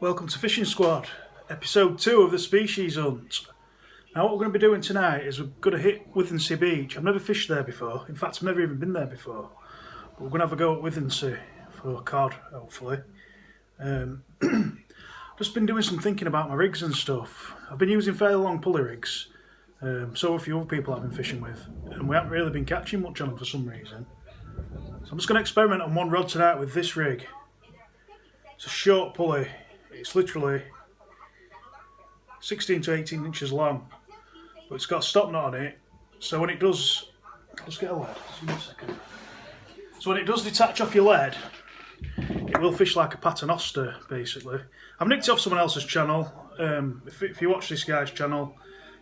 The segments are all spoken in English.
Welcome to Fishing Squad, episode 2 of the species hunt. Now what we're going to be doing tonight is we're going to hit Withernsea Beach. I've never fished there before, in fact I've never even been there before. But we're going to have a go at Withernsea for cod, hopefully. Just been doing some thinking about my rigs and stuff. I've been using fairly long pulley rigs, so a few other people I've been fishing with, and we haven't really been catching much on them for some reason. So I'm just going to experiment on one rod tonight with this rig. It's a short pulley. It's literally 16 to 18 inches long, but it's got a stop knot on it, so when it does, let's get a lead, so when it does detach off your lead, it will fish like a paternoster basically. I've nicked it off someone else's channel. If you watch this guy's channel,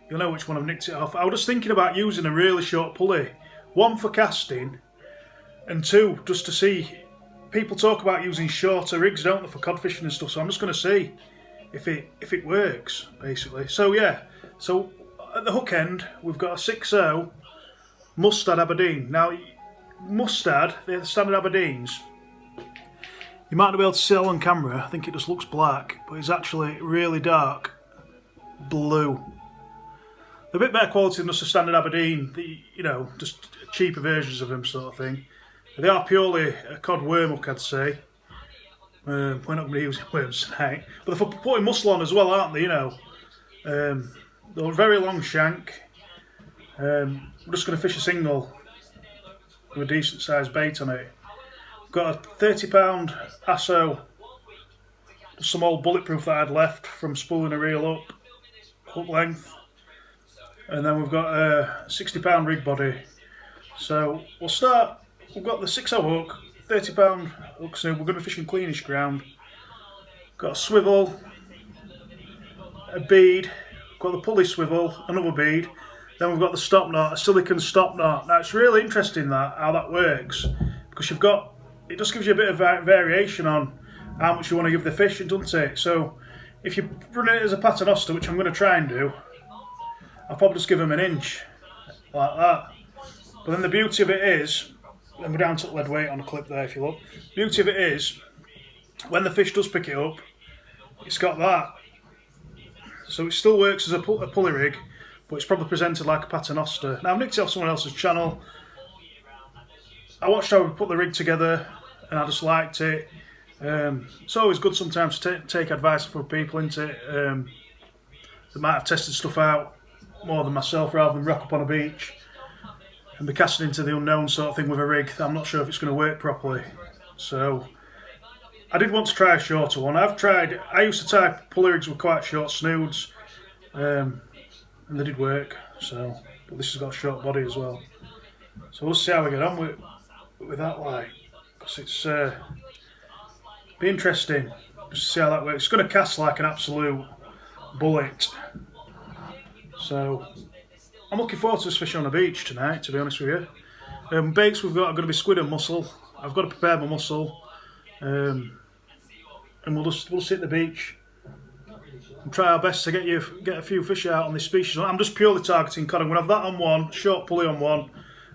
you'll know which one I've nicked it off. I was just thinking about using a really short pulley, one for casting, and two, just to see. People talk about using shorter rigs, don't they, for cod fishing and stuff, so I'm just going to see if it works, basically. So yeah, so at the hook end, we've got a 6.0 Mustad Aberdeen. Now, Mustad, the standard Aberdeens, you might not be able to see it on camera, I think it just looks black, but it's actually really dark blue. They're a bit better quality than just a standard Aberdeen, just cheaper versions of them sort of thing. They are purely a cod worm hook, I'd say. We're not going to be using worms tonight. But they're for putting muscle on as well, aren't they, They're a very long shank. We're just going to fish a single with a decent sized bait on it. I've got a £30 Asso, just some old bulletproof that I'd left from spooling a reel up, hook length. And then we've got a £60 rig body. So we'll start. We've got the 6.0 hook, £30 hook snood. We're going to be fishing cleanish ground. Got a swivel, a bead, got the pulley swivel, another bead. Then we've got the stop knot, a silicone stop knot. Now it's really interesting how that works, because it just gives you a bit of variation on how much you want to give the fish, doesn't it? So if you're running it as a paternoster, which I'm going to try and do, I'll probably just give them an inch, like that. But then the beauty of it is, and we're down to lead weight on a clip there if you look. The beauty of it is, when the fish does pick it up, it's got that. So it still works as a pulley rig, but it's probably presented like a paternoster. Now I've nicked it off someone else's channel. I watched how we put the rig together and I just liked it. It's always good sometimes to take advice from people, isn't it? That might have tested stuff out more than myself, rather than rock up on a beach and be casting into the unknown sort of thing with a rig. I'm not sure if it's going to work properly. So I did want to try a shorter one. I used to tie pulley rigs with quite short snoods, and they did work. But this has got a short body as well. So we'll see how we get on with that light, because it's be interesting just to see how that works. It's going to cast like an absolute bullet. So I'm looking forward to this fishing on the beach tonight, to be honest with you. Baits we've got are going to be squid and mussel. I've got to prepare my mussel, and we'll sit at the beach and try our best to get a few fish out on this species. I'm just purely targeting cod. I'm going to have that on one, short pulley on one,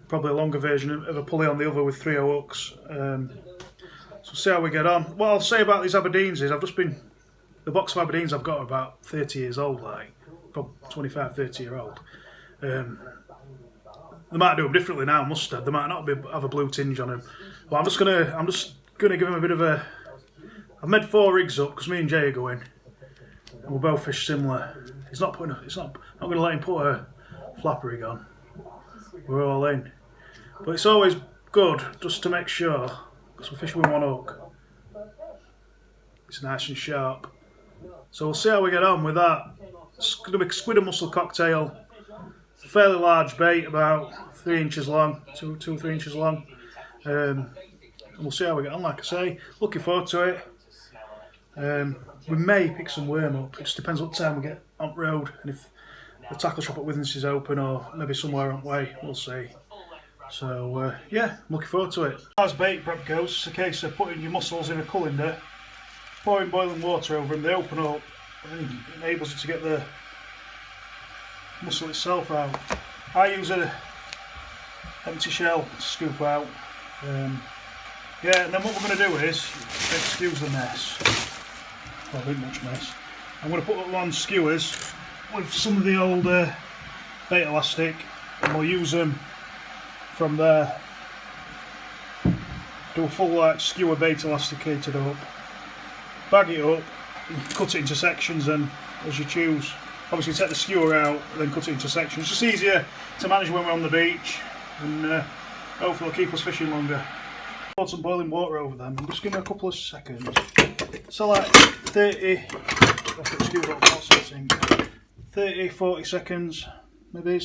probably a longer version of a pulley on the other with 3.0 hooks. So see how we get on. What I'll say about these Aberdeens is the box of Aberdeens I've got are about 30 years old, like probably 25, 30 year old. They might do them differently now, Mustad. They might not have a blue tinge on them. But I'm just gonna give them a bit of a. I've made 4 rigs up because me and Jay are going, and we'll both fish similar. He's not going to let him put a flapper rig on. We're all in, but it's always good just to make sure, because we're fishing with one hook. It's nice and sharp. So we'll see how we get on with that. It's going to be a squid and mussel cocktail. Fairly large bait, about 3 inches long, 2 or 3 inches long. And we'll see how we get on, like I say. Looking forward to it. We may pick some worm up. It just depends what time we get on the road, and if the tackle shop at Withernsea is open, or maybe somewhere on the way, we'll see. So yeah, I'm looking forward to it. As bait prep goes, it's a case of putting your mussels in a colander, pouring boiling water over them, they open up, and it enables you to get the mussel itself out. I use an empty shell to scoop out. Yeah, and then what we're going to do is, excuse the mess, Well, a bit much mess. I'm going to put them on skewers with some of the old bait elastic, and we'll use them from there. Do a full like skewer bait elasticated up, bag it up, and cut it into sections and as you choose. Obviously take the skewer out and then cut it into sections. It's just easier to manage when we're on the beach, and hopefully it'll keep us fishing longer. Pour some boiling water over them and just give them a couple of seconds. So like 30, 40 seconds maybe,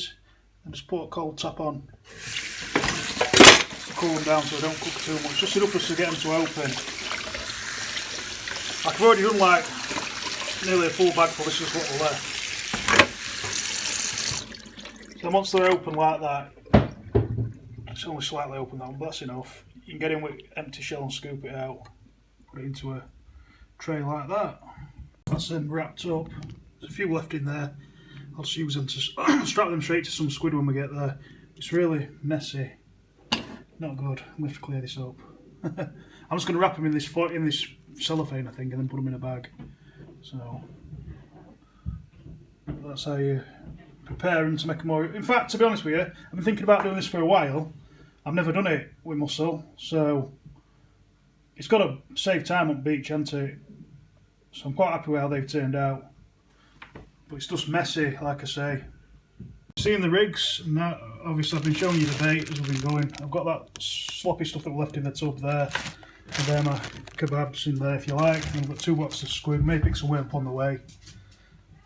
and just put a cold tap on. Cool them down so they don't cook too much, just enough to get them to open. Like I've already done like nearly a full bag full, this is what we're left. So once they're open like that, it's only slightly open that one, but that's enough. You can get in with empty shell and scoop it out, put it into a tray like that. That's them wrapped up. There's a few left in there. I'll just use them to strap them straight to some squid when we get there. It's really messy. Not good. I'm going to have to clear this up. I'm just going to wrap them in this cellophane, I think, and then put them in a bag. So that's how you prepare them to make them more. In fact, to be honest with you, I've been thinking about doing this for a while. I've never done it with mussel, so it's got to save time on the beach, hasn't it? So I'm quite happy with how they've turned out. But it's just messy, like I say. Seeing the rigs, and that, obviously I've been showing you the bait as we've been going. I've got that sloppy stuff that we left in the tub there. And there my kebabs in there if you like. And I've got 2 boxes of squid, maybe pick some worm on the way.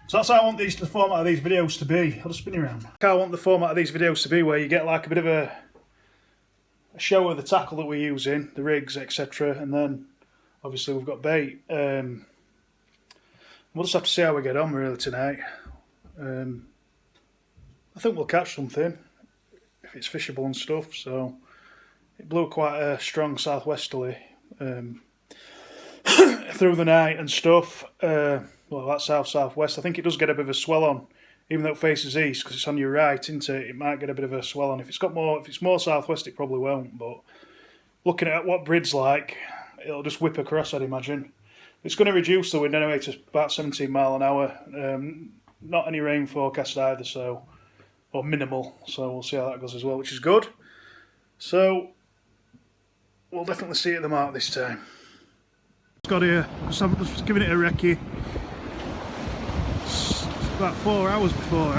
So that's how I want the format of these videos to be. I'll just spin you around. How I want the format of these videos to be, where you get like a bit of a show of the tackle that we're using, the rigs, etc. And then obviously we've got bait. We'll just have to see how we get on really tonight. I think we'll catch something if it's fishable and stuff. So it blew quite a strong southwesterly through the night and stuff. Well, that's south-southwest. I think it does get a bit of a swell on, even though it faces east, because it's on your right, isn't it? It might get a bit of a swell on. If it's more southwest, it probably won't. But looking at what Brid's like, it'll just whip across, I'd imagine. It's going to reduce the wind anyway to about 17 mile an hour. Not any rain forecast either, so, or minimal. So we'll see how that goes as well, which is good. So we'll definitely see it at the mark this time. Got here, just giving it a recce. It's about 4 hours before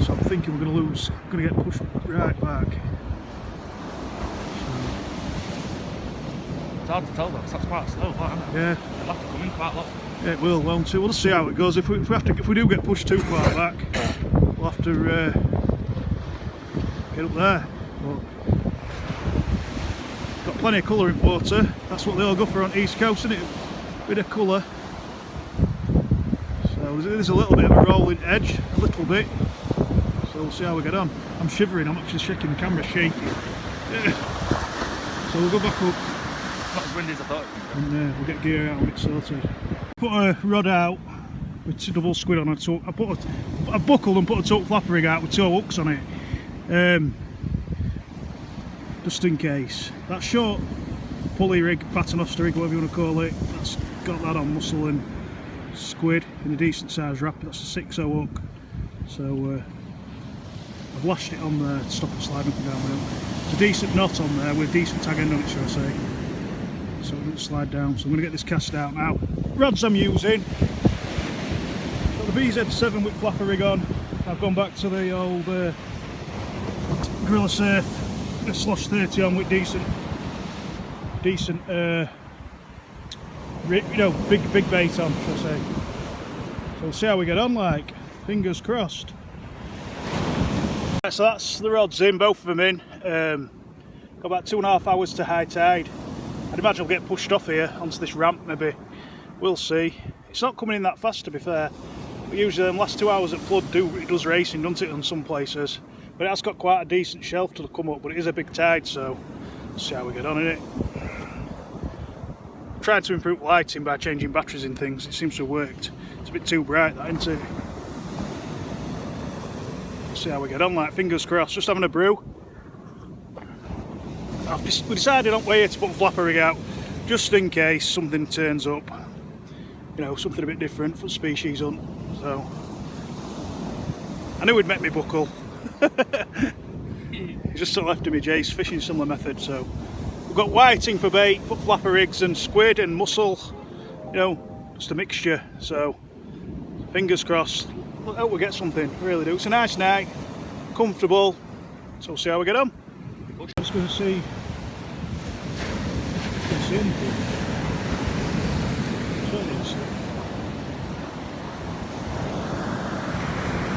so I'm thinking we're going to get pushed right back. It's hard to tell though, because that's quite slow, isn't it? Yeah. It'll have to come in quite a lot. Yeah, it will, won't it? We'll just see how it goes. If we do get pushed too far back, we'll have to get up there. But got plenty of colour in water. That's what they all go for on the East Coast, isn't it? Bit of colour. So there's a little bit of a rolling edge, a little bit. So we'll see how we get on. I'm shivering. I'm actually shaking. The camera's shaking. So we'll go back up. Not as windy as I thought. And we'll get gear out and get sorted. Put a rod out with 2 double squid on it. So I buckled and put a tote flapper rig out with 2 hooks on it. Just in case. That short pulley rig, paternoster rig, whatever you want to call it, that's got that on mussel and squid in a decent size wrap. That's a 6/0 hook. So I've lashed it on there to stop it sliding up and down the hill. It's a decent knot on there with a decent tag end on it, shall I say. So it doesn't slide down. So I'm going to get this cast out now. Rods I'm using. Got the BZ7 with flapper rig on. I've gone back to the old Gorilla Surf Slosh 30 on with decent big bait on, shall I say. So we'll see how we get on, like, fingers crossed. Right, so that's the rods in, both of them in. Got about 2.5 hours to high tide. I'd imagine we'll get pushed off here onto this ramp maybe. We'll see. It's not coming in that fast, to be fair. But usually the last 2 hours at flood it does racing, doesn't it, on some places. But it has got quite a decent shelf to come up, but it is a big tide, so we'll see how we get on in it. I've tried to improve lighting by changing batteries in things. It seems to have worked. It's a bit too bright, that, isn't it? We'll see how we get on, like, fingers crossed. Just having a brew. We decided on way to put a flapper rig out, just in case something turns up. you know, something a bit different for species hunt. So I knew he'd met me buckle. He's just sort of left me Jace fishing similar method. So we've got whiting for bait, foot flapper rigs and squid and mussel, you know, just a mixture. So fingers crossed. I hope we get something, really do. It's a nice night, comfortable, so we'll see how we get on. I'm just going to see if I can see anything. Certainly see.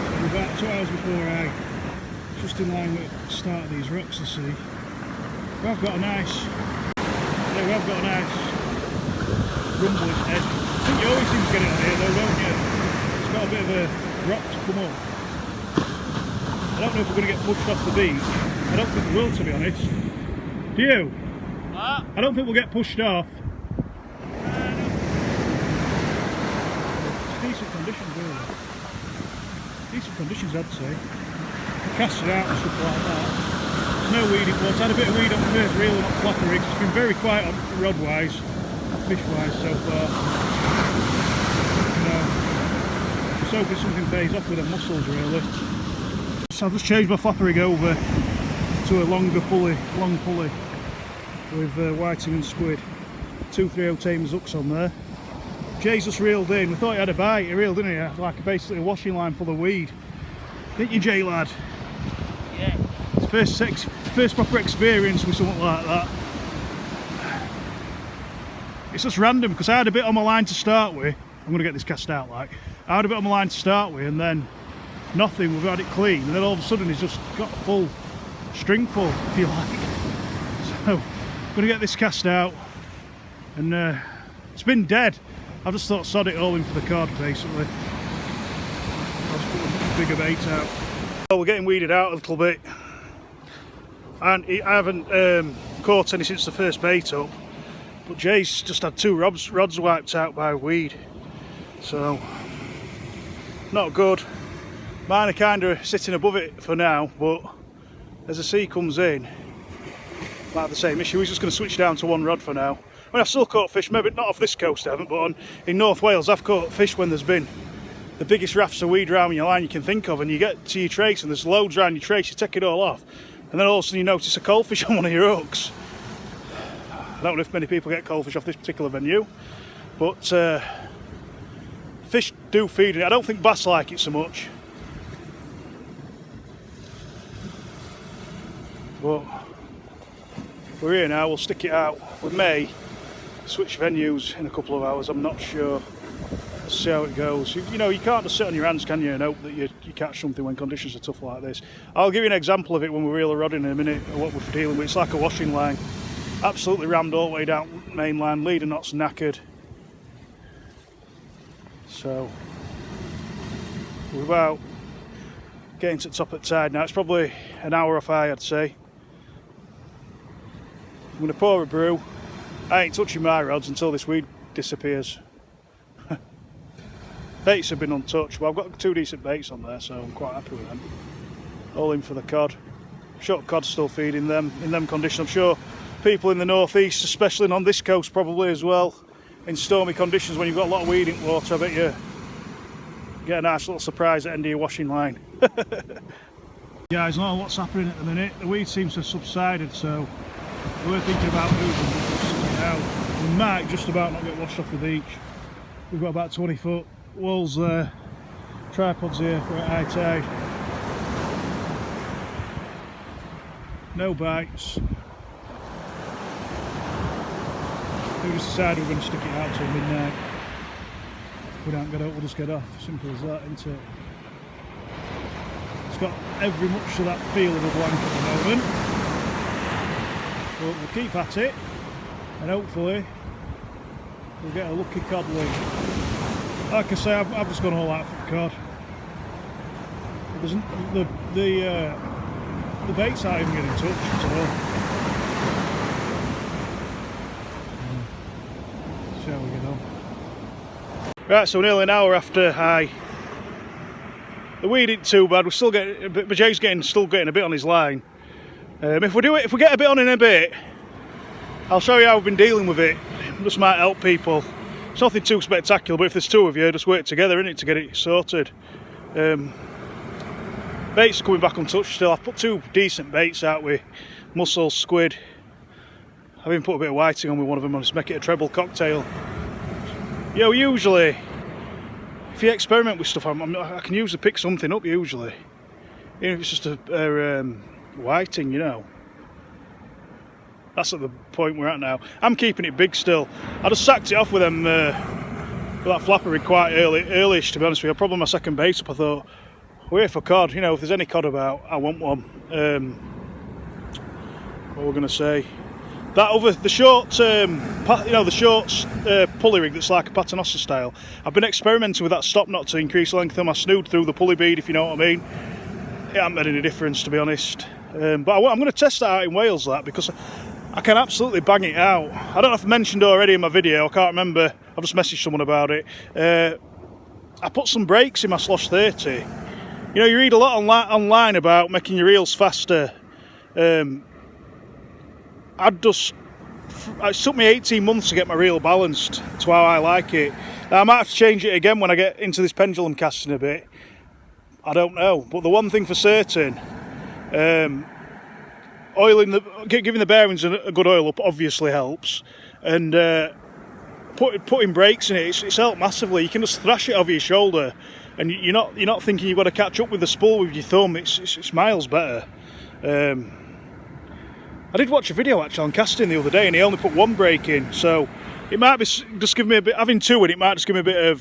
So we're about 2 hours before I, just in line with the start of these rocks to see. We have got a nice, yeah, we have got a nice rumbling head. I think you always seem to get it on here though, don't you? It's got a bit of a rock to come up. I don't know if we're going to get pushed off the beach. I don't think we will, to be honest. Do you? What? I don't think we'll get pushed off. It's decent conditions, really. Decent conditions, I'd say. Cast it out and stuff like that. There's no weed in place. I had a bit of weed on the first reel and on flapper rigs. It's been very quiet on rod-wise, fish-wise so far. So hoping something pays off with the mussels, really. So I've just changed my flapper rig over to a longer pulley, long pulley with whiting and squid. 2 3/0 Thames hooks on there. Jay's just reeled in. We thought he had a bite. He reeled in here like basically a washing line full of weed. Didn't you, Jay lad? Yeah. It's first proper experience with something like that. It's just random because I had a bit on my line to start with. I'm going to get this cast out like. I had a bit on my line to start with and then nothing, we've had it clean, and then all of a sudden he's just got a full string full, if you like. So I'm going to get this cast out, and it's been dead. I've just thought sod it all in for the cod basically. I'll just put a bigger bait out. Well, we're getting weeded out a little bit, and I haven't caught any since the first bait up, but Jay's just had 2 rods wiped out by weed, so not good. Mine are kind of sitting above it for now, but as the sea comes in, might have the same issue. He's just going to switch down to 1 rod for now. I mean, I've still caught fish, maybe not off this coast I haven't, but in North Wales I've caught fish when there's been the biggest rafts of weed around your line you can think of, and you get to your trace and there's loads around your trace, you take it all off, and then all of a sudden you notice a coalfish on one of your hooks. I don't know if many people get coalfish off this particular venue, but fish do feed it. I don't think bass like it so much. But we're here now, we'll stick it out. We may switch venues in a couple of hours, I'm not sure. Let's see how it goes. You know, you can't just sit on your hands, can you, and hope that you catch something when conditions are tough like this. I'll give you an example of it when we reel a rod in a minute, of what we're dealing with. It's like a washing line. Absolutely rammed all the way down main line, leader knot's knackered. So we're about getting to the top of the tide now. It's probably an hour off high, I'd say. I'm going to pour a brew. I ain't touching my rods until this weed disappears. Baits have been untouched, but I've got 2 decent baits on there, so I'm quite happy with them. All in for the cod. Short cod's still feeding them in them conditions. I'm sure people in the northeast, especially on this coast probably as well, in stormy conditions when you've got a lot of weed in water, I bet you get a nice little surprise at the end of your washing line. Guys, I don't know what's happening at the minute. The weed seems to have subsided, so we're thinking about moving now. We might just about not get washed off the beach. We've got about 20 foot walls there, tripods here for at high tide. No bites. We just decided we're going to stick it out till midnight. If we don't get out, we'll just get off. Simple as that, isn't it? It's got every much of that feel of a blank at the moment. But we'll keep at it, and hopefully we'll get a lucky cod wing. Like I say, I've just gone all out for the cod. The baits aren't even getting touched at all. See how we get on. Right, so nearly an hour after high. The weed ain't too bad. We're still getting, but Jay's still getting a bit on his line. If we get a bit on in a bit, I'll show you how we've been dealing with it. This might help people. It's nothing too spectacular, but if there's two of you, just work together, innit, to get it sorted. Baits are coming back untouched still. I've put 2 decent baits out with mussel, squid. I've even put a bit of whiting on with one of them, and just make it a treble cocktail. You know, usually, if you experiment with stuff, I can usually pick something up usually. Even if it's just a whiting, you know. That's at the point we're at now. I'm keeping it big still. I just sacked it off with them with that flapper rig quite early-ish, to be honest with you. Probably my second bait up. I thought, wait for cod. You know, if there's any cod about, I want one. What we're gonna say? The short, the short pulley rig that's like a paternoster style. I've been experimenting with that stop knot to increase the length of my snood through the pulley bead, if you know what I mean. It hasn't made any difference, to be honest. But I'm going to test that out in Wales, because I can absolutely bang it out. I don't know if I mentioned already in my video, I can't remember. I've just messaged someone about it. I put some brakes in my Slosh 30. You know, you read a lot online about making your reels faster. It took me 18 months to get my reel balanced to how I like it. Now, I might have to change it again when I get into this pendulum casting a bit. I don't know. But the one thing for certain, giving the bearings a good oil up obviously helps, and putting brakes in it, it's helped massively. You can just thrash it over your shoulder, and you're not thinking you've got to catch up with the spool with your thumb. It's miles better. I did watch a video actually on casting the other day, and he only put 1 brake in, so it might be just give me a bit. Having 2 in it might just give me a bit of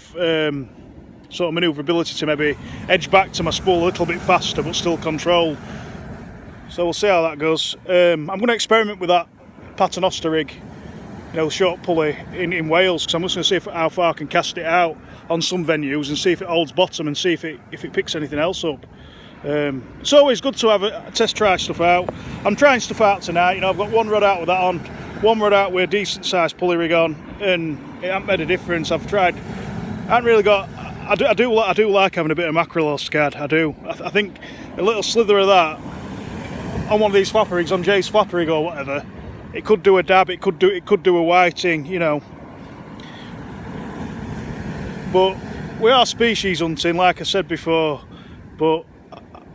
sort of manoeuvrability to maybe edge back to my spool a little bit faster, but still controlled. So we'll see how that goes. I'm going to experiment with that paternoster rig, you know, the short pulley in Wales, because I'm just going to see how far I can cast it out on some venues and see if it holds bottom and see if it picks anything else up. It's always good to have a try stuff out. I'm trying stuff out tonight. You know, I've got 1 rod out with that on, 1 rod out with a decent sized pulley rig on, and it hasn't made a difference. I've tried. I haven't really got. I do like having a bit of mackerel or scad. I do. I think a little slither of that on one of these flapper rigs, on Jay's flapper rig or whatever, it could do a dab. It could do a whiting. You know. But we are species hunting, like I said before. But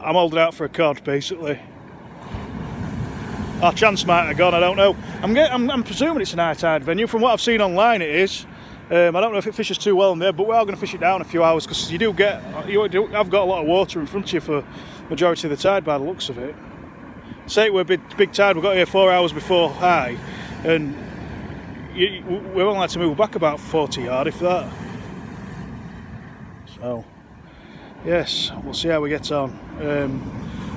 I'm holding out for a cod, basically. Our chance might have gone, I don't know. I'm presuming it's an high tide venue. From what I've seen online, it is. I don't know if it fishes too well in there, but we are going to fish it down a few hours, because I've got a lot of water in front of you for majority of the tide by the looks of it. Say it were a big tide, we got here 4 hours before high, and we only had to move back about 40 yards, if that. So, yes, we'll see how we get on.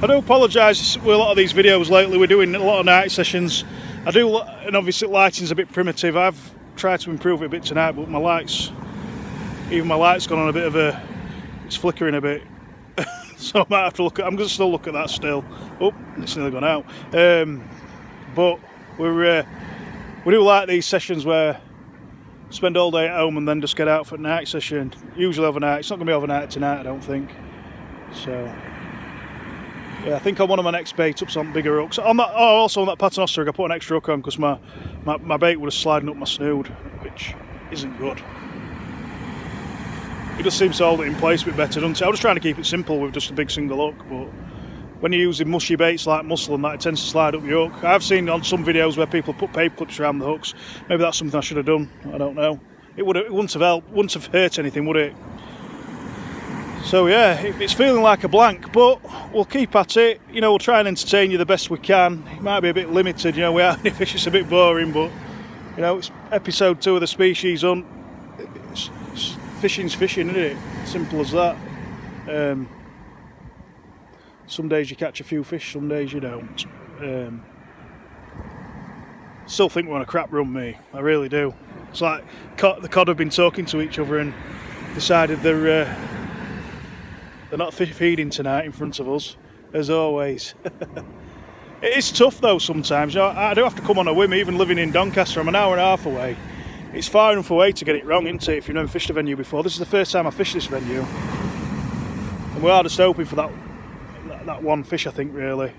I do apologise with a lot of these videos lately. We're doing a lot of night sessions. And obviously lighting's a bit primitive. I've tried to improve it a bit tonight, but my light's gone on a bit of it's flickering a bit. So I might have to I'm going to still look at that still. Oh, it's nearly gone out. But we do like these sessions where spend all day at home and then just get out for a night session. Usually overnight. It's not going to be overnight tonight, I don't think. So, yeah, I think on one of my next bait ups on bigger hooks. Also on that paternoster rig, I put an extra hook on because my bait was sliding up my snood, which isn't good. It just seems to hold it in place a bit better, doesn't it? I was trying to keep it simple with just a big single hook, but when you're using mushy baits like mussel and that, it tends to slide up your hook. I've seen on some videos where people put paper clips around the hooks. Maybe that's something I should have done. I don't know. It wouldn't have helped, wouldn't have hurt anything, would it? So yeah, it's feeling like a blank, but we'll keep at it. You know, we'll try and entertain you the best we can. It might be a bit limited, you know, we are only fish, it's a bit boring, but you know, it's episode 2 of the species hunt. Fishing's fishing, isn't it? Simple as that. Some days you catch a few fish, some days you don't. Still think we're on a crap run, me. I really do. It's like the cod have been talking to each other and decided they're not feeding tonight in front of us, as always. It is tough though sometimes. You know, I do have to come on a whim, even living in Doncaster. I'm an hour and a half away. It's far enough away to get it wrong, isn't it, if you've never fished a venue before. This is the first time I fished this venue. And we are just hoping for that one fish, I think, really.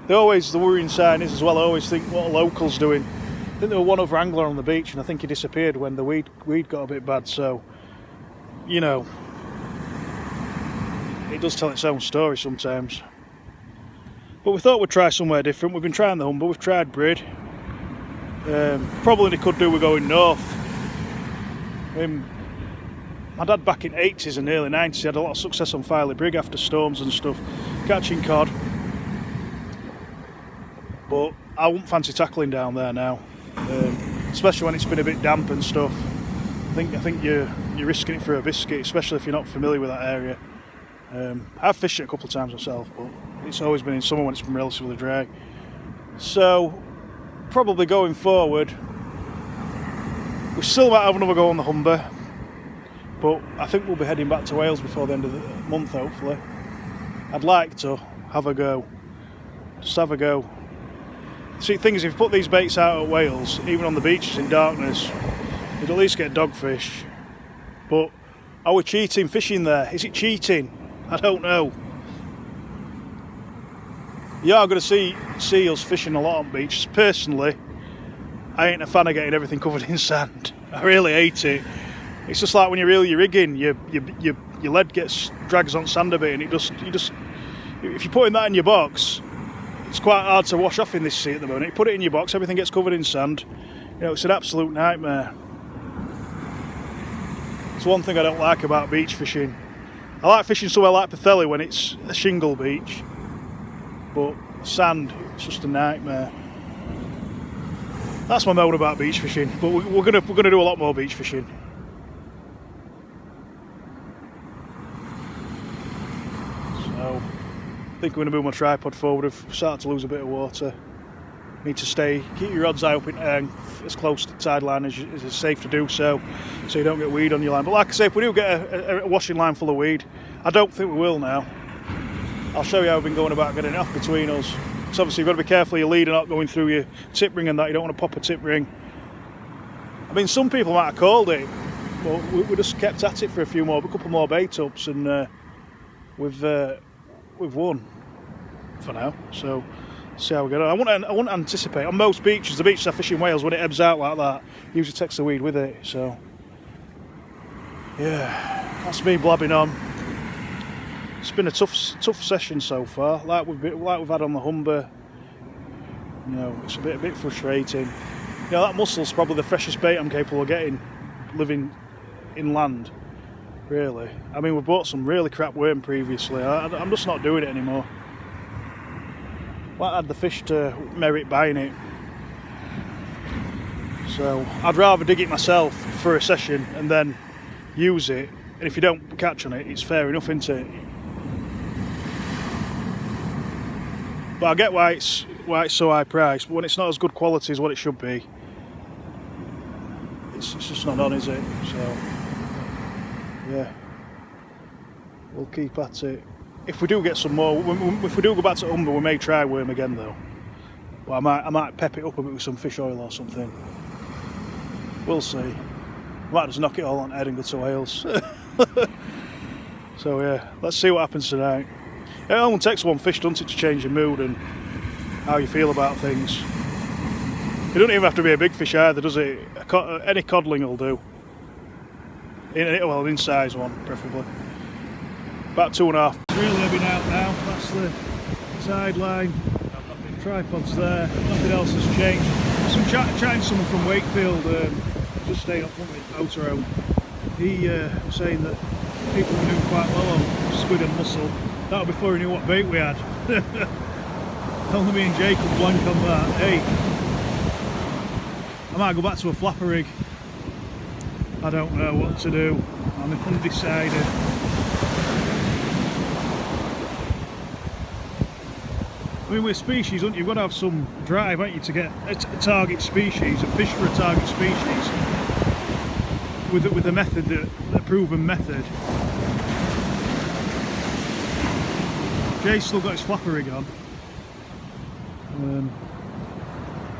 The worrying sign is as well, I always think what are locals doing? I think there was one other angler on the beach, and I think he disappeared when the weed got a bit bad. So, you know, it does tell its own story sometimes. But we thought we'd try somewhere different. We've been trying the Humber, we've tried Brid. Probably they could do with going north. My dad back in the 80s and early 90s had a lot of success on Filey Brig after storms and stuff, catching cod. But I wouldn't fancy tackling down there now, especially when it's been a bit damp and stuff. I think you're risking it for a biscuit, especially if you're not familiar with that area. I've fished it a couple of times myself, but it's always been in summer when it's been relatively dry. So probably going forward, we still might have another go on the Humber, but I think we'll be heading back to Wales before the end of the month, hopefully. I'd like to have a go, just have a go. See, the thing is, if you put these baits out at Wales, even on the beaches in darkness, you'd at least get dogfish. But are we cheating fishing there? Is it cheating? I don't know. You are going to see us fishing a lot on beaches. Personally, I ain't a fan of getting everything covered in sand. I really hate it. It's just like when you reel your rig in, your lead drags on sand a bit, and if you're putting that in your box, it's quite hard to wash off in this sea at the moment. You put it in your box, everything gets covered in sand. You know, it's an absolute nightmare. It's one thing I don't like about beach fishing. I like fishing somewhere like Pwllheli when it's a shingle beach, but sand, it's just a nightmare. That's my moan about beach fishing, but we're gonna do a lot more beach fishing. So I think I'm going to move my tripod forward. I've started to lose a bit of water. Need to keep your rod's eye up as close to the tide line as it's safe to do so you don't get weed on your line. But like I say, if we do get a washing line full of weed, I don't think we will now. I'll show you how we've been going about getting it off between us. So obviously you've got to be careful of your leader not going through your tip ring and that. You don't want to pop a tip ring. I mean, some people might have called it, but we just kept at it for a couple more bait ups, and we've won for now. So see how we get on. I wouldn't anticipate on most beaches. The beaches I fish in Wales, when it ebbs out like that, usually takes the weed with it. So yeah, that's me blabbing on. It's been a tough session so far. Like we've had on the Humber. You know, it's a bit frustrating. You know, that mussel's probably the freshest bait I'm capable of getting living inland. Really. I mean, we've bought some really crap worm previously. I'm just not doing it anymore. Well, I had the fish to merit buying it. So I'd rather dig it myself for a session and then use it. And if you don't catch on it, it's fair enough, isn't it? But I get why it's so high priced, but when it's not as good quality as what it should be, it's just not on, is it? So yeah, we'll keep at it. If we do get some more, if we do go back to Humber, we may try worm again though. Well, I might pep it up a bit with some fish oil or something. We'll see. Might just knock it all on head and go to Wales. So yeah, let's see what happens tonight. It only takes one fish, doesn't it, to change your mood and how you feel about things. It doesn't even have to be a big fish either, does it? Any codling will do. Well, an in-size one, preferably. About 2.5. It's really heavy out now. That's the tide line. Tripod's there. Nothing else has changed. Some chatting to someone from Wakefield, just staying up front with motorhome. He was saying that people were doing quite well on squid and mussel. That was before he knew what bait we had. Only me and Jake could blank on that. Hey, I might go back to a flapper rig. I don't know what to do. I'm undecided. I mean, with species, you've got to have some drive, haven't you, to get a target species and fish for a target species with the method, the proven method. Jay's still got his flapper rig on.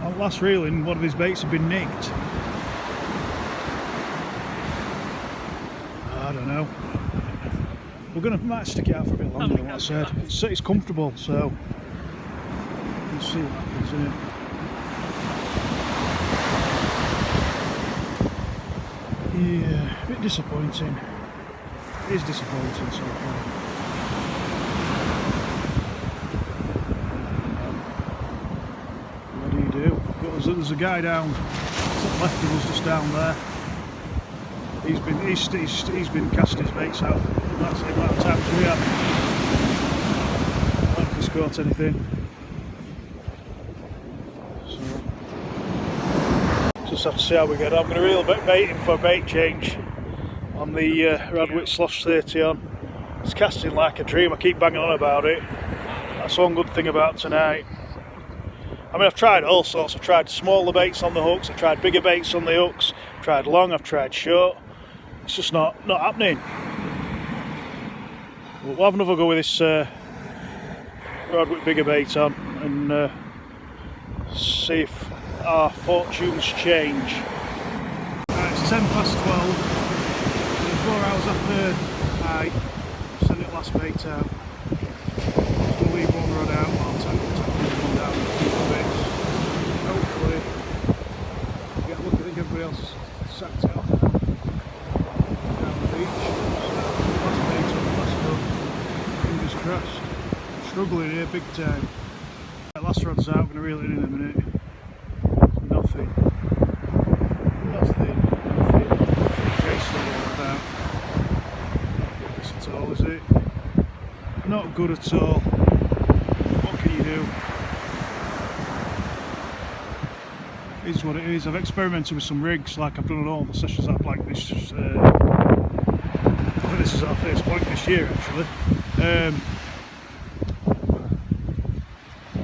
At last reeling, one of his baits had been nicked. I don't know. Might stick it out for a bit longer than what I said. It's comfortable, so we'll see what happens, innit? Yeah, a bit disappointing. It is disappointing so far. What do you do? There's a guy down to the left of us, just down there. He's been casting his baits out. That's the amount of times we have. I don't know if he's caught anything. So just have to see how we get on. I'm going to reel baiting for a bait change on the Radwitz Slosh 30 on. It's casting like a dream. I keep banging on about it. That's one good thing about tonight. I mean, I've tried all sorts. I've tried smaller baits on the hooks. I've tried bigger baits on the hooks. I've tried long. I've tried short. It's just not happening. We'll have another go with this rod with bigger bait on and see if our fortunes change. Right, it's 12:10. 4 hours after I sent it last bait out. Just going to leave one rod out while I'll take one down and keep the bits. Hopefully, get a look. I think everybody else has sacked it off now. Down the beach. So, last bait up, last rod. Fingers crossed. Struggling here big time. Right, last rod's out, I'm going to reel it in a minute. Nothing. About. Not good at all, is it? Not good at all. What can you do? It is what it is. I've experimented with some rigs, like I've done on all the sessions I've like this. I think this is our first point this year, actually.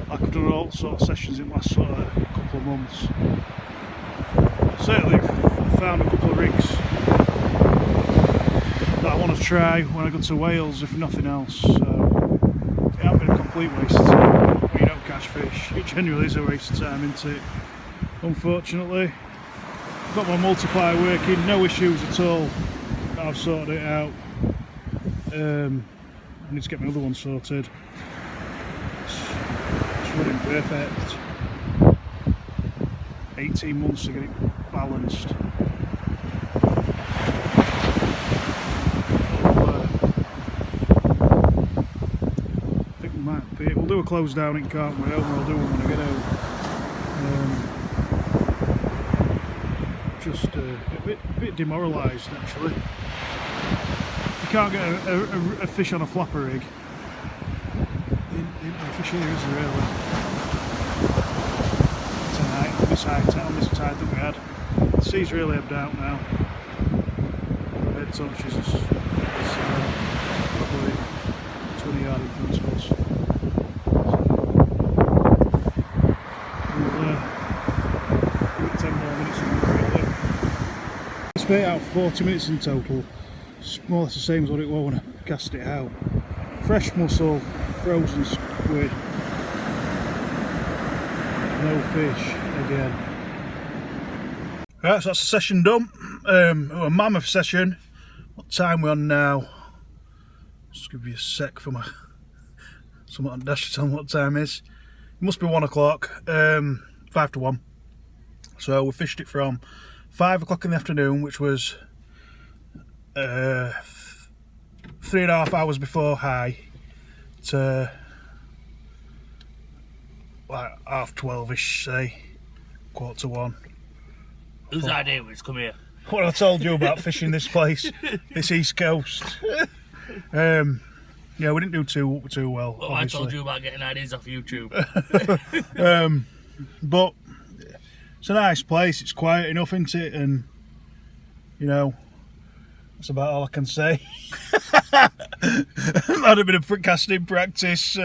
Like I've done all sorts of sessions in the last sort of couple of months. Certainly found a couple of rigs that I want to try when I go to Wales, if nothing else. So it hasn't been a complete waste of time when you don't catch fish. It generally is a waste of time, isn't it? Unfortunately. Got my multiplier working, no issues at all. I've sorted it out. I need to get my other one sorted. It's running perfect. 18 months to get it balanced. I think we might be. We'll do a close down in, can't we? I'll do one when I get home. Just a bit demoralised actually. If you can't get a fish on a flapper rig, it officially is really. Tonight, on this tide that we had. The sea's really ebbed out now. Head touches is probably 20 yards in front of us. We'll give it 10 more minutes and we'll reel it. It's bait out 40 minutes in total. It's more or less the same as what it was when I cast it out. Fresh mussel, frozen squid. No fish again. Right, so that's the session done. A mammoth session. What time are we on now? Just give you a sec for my someone on dash to tell me what time it is. It must be 1 o'clock. 5 to 1. So we fished it from 5 o'clock in the afternoon, which was 3.5 hours before high, to like 12:30ish, say, 1:45. Whose idea was come here? What I told you about fishing this place, this east coast. Yeah, we didn't do too well. Well, I told you about getting ideas off YouTube. But it's a nice place. It's quiet enough, isn't it? And you know, that's about all I can say. Had a bit of casting practice.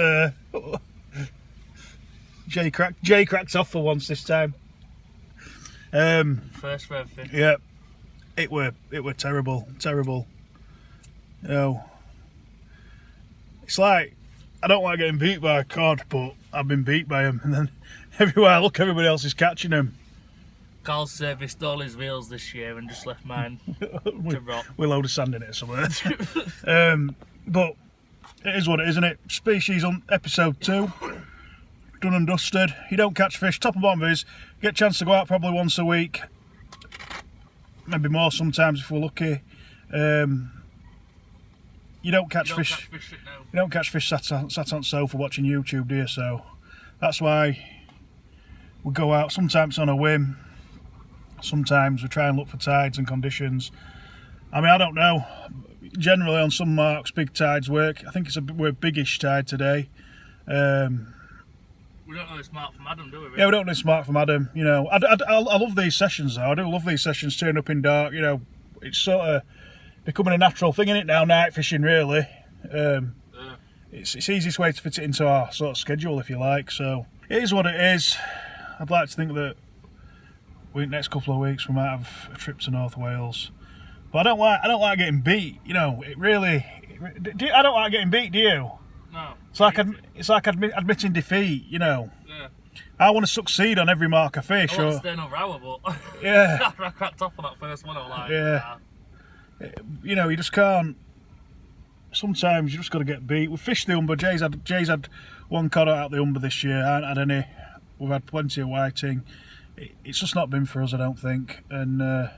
Jay cracked off for once this time. First for everything. Yeah, it were terrible. You know, it's like I don't like getting beat by a cod, but I've been beat by him, and then everywhere I look, everybody else is catching him. Carl's serviced all his reels this year and just left mine to rot. We're load of sand in it somewhere. But it is what it is, isn't it? Species on episode 2. Done and dusted. You don't catch fish. Top and bottom is get a chance to go out probably once a week. maybe more sometimes if we're lucky. You don't catch fish. You don't catch fish sat on sofa watching YouTube, do you? So that's why we go out. Sometimes on a whim. Sometimes we try and look for tides and conditions. I mean, I don't know. Generally, on some marks, big tides work. I think we're a biggish tide today. We don't know this mark from Adam, do we? Really? Yeah, we don't know this mark from Adam. You know, I love these sessions though. I do love these sessions. Turn up in dark. You know, it's sort of becoming a natural thing in it now. Night fishing, really. It's the easiest way to fit it into our sort of schedule, if you like. So it is what it is. I'd like to think that next couple of weeks we might have a trip to North Wales. But I don't like getting beat. You know, I don't like getting beat. Do you? No. It's like admitting defeat. You know. Yeah. I want to succeed on every mark I fish. I want to stay another hour, but yeah. I cracked off on that first one. I was like, yeah. Nah. You know, you just can't. Sometimes you just got to get beat. We fished the Umber. Jay's had one cod out the Umber this year. I haven't had any. We've had plenty of whiting. It's just not been for us, I don't think. And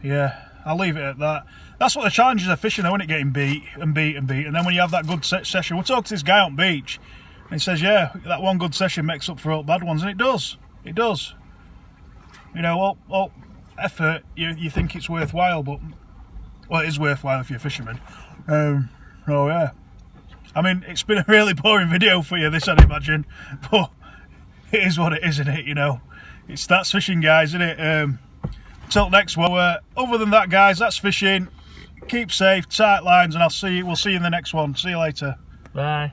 yeah, I'll leave it at that. That's what the challenges of fishing, though, isn't it? Getting beat and beat and beat. And then when you have that good session, we'll talk to this guy on beach, and he says, yeah, that one good session makes up for all bad ones. And it does. It does. You know, all effort, you think it's worthwhile, but, well, it is worthwhile if you're a fisherman. Oh, yeah. I mean, it's been a really boring video for you, this, I'd imagine. But it is what it is, isn't it? You know, that's fishing, guys, isn't it? Till next one. Other than that, guys, that's fishing. Keep safe, tight lines, and we'll see you in the next one. See you later. Bye.